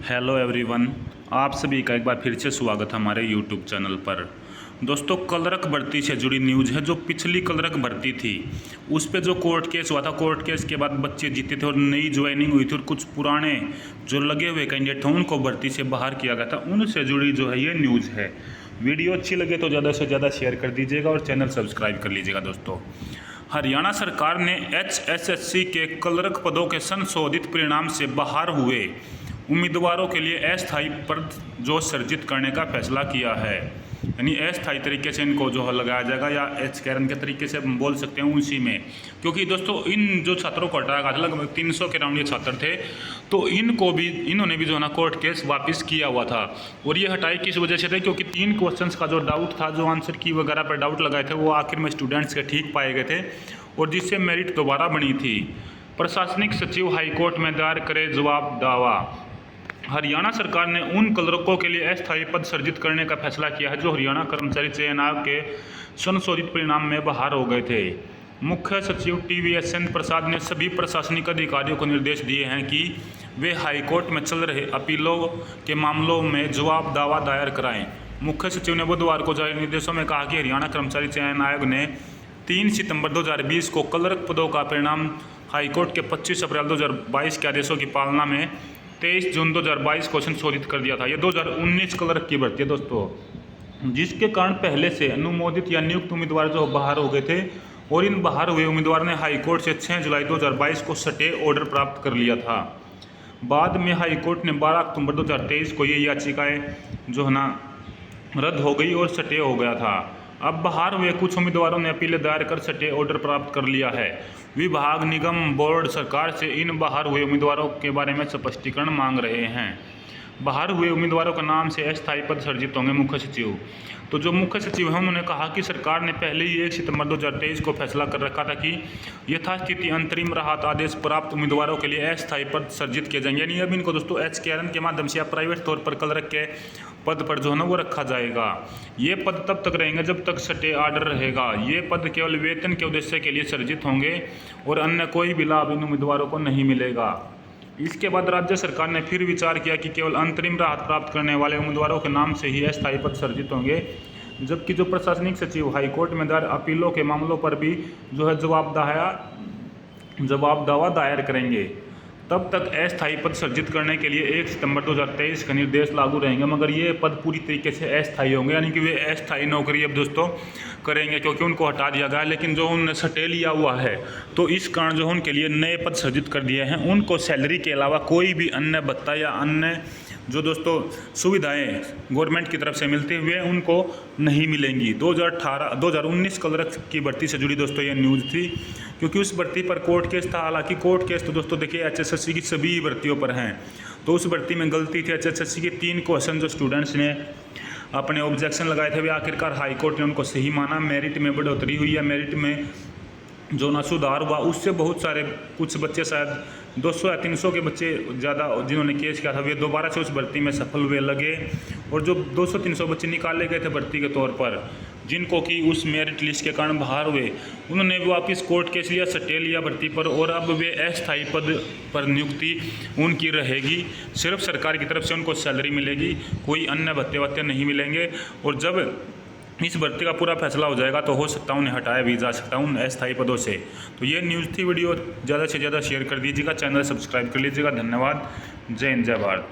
Hello everyone, आप सभी का एक बार फिर से स्वागत है हमारे यूट्यूब चैनल पर। दोस्तों, क्लर्क भर्ती से जुड़ी न्यूज़ है। जो पिछली क्लर्क भर्ती थी उस पे जो कोर्ट केस हुआ था, कोर्ट केस के बाद बच्चे जीते थे और नई ज्वाइनिंग हुई थी और कुछ पुराने जो लगे हुए कैंडिडेट थे उनको भर्ती से बाहर किया गया था, उनसे जुड़ी जो है ये न्यूज़ है। वीडियो अच्छी लगे तो ज़्यादा से ज़्यादा शेयर कर दीजिएगा और चैनल सब्सक्राइब कर लीजिएगा। दोस्तों, हरियाणा सरकार ने HSSC के क्लर्क पदों के संशोधित परिणाम से बाहर हुए उम्मीदवारों के लिए अस्थायी पद जो सृजित करने का फैसला किया है। यानी अस्थायी तरीके से इनको जो है लगाया जाएगा, या एच कैरन के तरीके से हम बोल सकते हैं उसी में। क्योंकि दोस्तों, इन जो छात्रों को हटाया गया था, लगभग 300 के राउंड ये छात्र थे, तो इन्होंने भी जो है ना कोर्ट केस वापस किया हुआ था। और ये हटाई किस वजह से थे? क्योंकि 3 क्वेश्चंस का जो डाउट था, जो आंसर की वगैरह पर डाउट लगाए थे, वो आखिर में स्टूडेंट्स के ठीक पाए गए थे और जिससे मेरिट दोबारा बनी थी। प्रशासनिक सचिव हाईकोर्ट में दायर करे जवाब दावा। हरियाणा सरकार ने उन क्लर्कों के लिए अस्थायी पद सृजित करने का फैसला किया है जो हरियाणा कर्मचारी चयन आयोग के संशोधित परिणाम में बाहर हो गए थे। मुख्य सचिव TVSN प्रसाद ने सभी प्रशासनिक अधिकारियों को निर्देश दिए हैं कि वे हाईकोर्ट में चल रहे अपीलों के मामलों में जवाब दावा दायर कराएं। मुख्य सचिव ने बुधवार को जारी निर्देशों में कहा कि हरियाणा कर्मचारी चयन आयोग ने 3 सितंबर 2020 को क्लर्क पदों का परिणाम हाईकोर्ट के 25 अप्रैल 2022 के आदेशों की पालना में 23 जून 2022 को संशोधित कर दिया था। ये 2019 क्लर्क की भर्ती है दोस्तों, जिसके कारण पहले से अनुमोदित या नियुक्त उम्मीदवार जो बाहर हो गए थे और इन बाहर हुए उम्मीदवार ने हाईकोर्ट से 6 जुलाई 2022 को स्टे ऑर्डर प्राप्त कर लिया था। बाद में हाईकोर्ट ने 12 अक्टूबर 2023 को ये याचिकाएं जो है ना रद्द हो गई और स्टे हो गया था। अब बाहर हुए कुछ उम्मीदवारों ने अपील दायर कर स्टे ऑर्डर प्राप्त कर लिया है। विभाग, निगम, बोर्ड सरकार से इन बाहर हुए उम्मीदवारों के बारे में स्पष्टीकरण मांग रहे हैं। बाहर हुए उम्मीदवारों के नाम से अस्थायी पद सृजित होंगे। मुख्य सचिव तो जो मुख्य सचिव हैं उन्होंने कहा कि सरकार ने पहले ही 1 सितंबर 2023 को फैसला कर रखा था कि यथास्थिति अंतरिम राहत आदेश प्राप्त उम्मीदवारों के लिए अस्थायी पद सृजित किए जाएंगे। यानी अब इनको दोस्तों HKRN के माध्यम से या प्राइवेट तौर पर क्लर्क के पद पर जो है ना वो रखा जाएगा। ये पद तब तक रहेंगे जब तक स्टे ऑर्डर रहेगा। ये पद केवल वेतन के उद्देश्य के लिए सृजित होंगे और अन्य कोई भी लाभ इन उम्मीदवारों को नहीं मिलेगा। इसके बाद राज्य सरकार ने फिर विचार किया कि केवल अंतरिम राहत प्राप्त करने वाले उम्मीदवारों के नाम से ही अस्थायी पद सृजित होंगे, जबकि जो प्रशासनिक सचिव हाईकोर्ट में दायर अपीलों के मामलों पर भी जो है जवाब दावा दायर करेंगे। तब तक अस्थायी पद सृजित करने के लिए 1 सितंबर 2023 का निर्देश लागू रहेंगे, मगर ये पद पूरी तरीके से अस्थायी होंगे। यानी कि वे अस्थायी नौकरी अब दोस्तों करेंगे क्योंकि उनको हटा दिया गया है। लेकिन जो उन्होंने स्टे लिया हुआ है तो इस कारण जो उनके लिए नए पद सृजित कर दिए हैं। उनको सैलरी के अलावा कोई भी अन्य भत्ता या अन्य जो दोस्तों सुविधाएं गवर्नमेंट की तरफ से मिलते हुए उनको नहीं मिलेंगी। 2019 क्लर्क की भर्ती से जुड़ी दोस्तों ये न्यूज़ थी, क्योंकि उस भर्ती पर कोर्ट केस था। हालांकि कोर्ट केस तो दोस्तों देखिए HSSC की सभी भर्तियों पर हैं, तो उस भर्ती में गलती थी। HSSC के 3 क्वेश्चन जो स्टूडेंट्स ने अपने ऑब्जेक्शन लगाए थे वे आखिरकार हाईकोर्ट ने उनको सही माना। मेरिट में बढ़ोतरी हुई है, मेरिट में जो ना सुधार हुआ, उससे बहुत सारे कुछ बच्चे शायद 200 या 300 के बच्चे ज़्यादा जिन्होंने केस किया था वे दोबारा से उस भर्ती में सफल हुए लगे। और जो 200-300 बच्चे निकाले गए थे भर्ती के तौर पर, जिनको कि उस मेरिट लिस्ट के कारण बाहर हुए, उन्होंने वापस कोर्ट केस लिया, स्टे लिया भर्ती पर, और अब वे अस्थायी पद पर नियुक्ति उनकी रहेगी। सिर्फ सरकार की तरफ से उनको सैलरी मिलेगी, कोई अन्य भत्ते वत्ते नहीं मिलेंगे। और जब इस भर्ती का पूरा फैसला हो जाएगा तो हो सकता है उन्हें हटाया भी जा सकता है उन अस्थायी पदों से। तो ये न्यूज़ थी। वीडियो ज़्यादा से ज़्यादा शेयर कर दीजिएगा, चैनल सब्सक्राइब कर लीजिएगा। धन्यवाद। जय हिंद, जय भारत।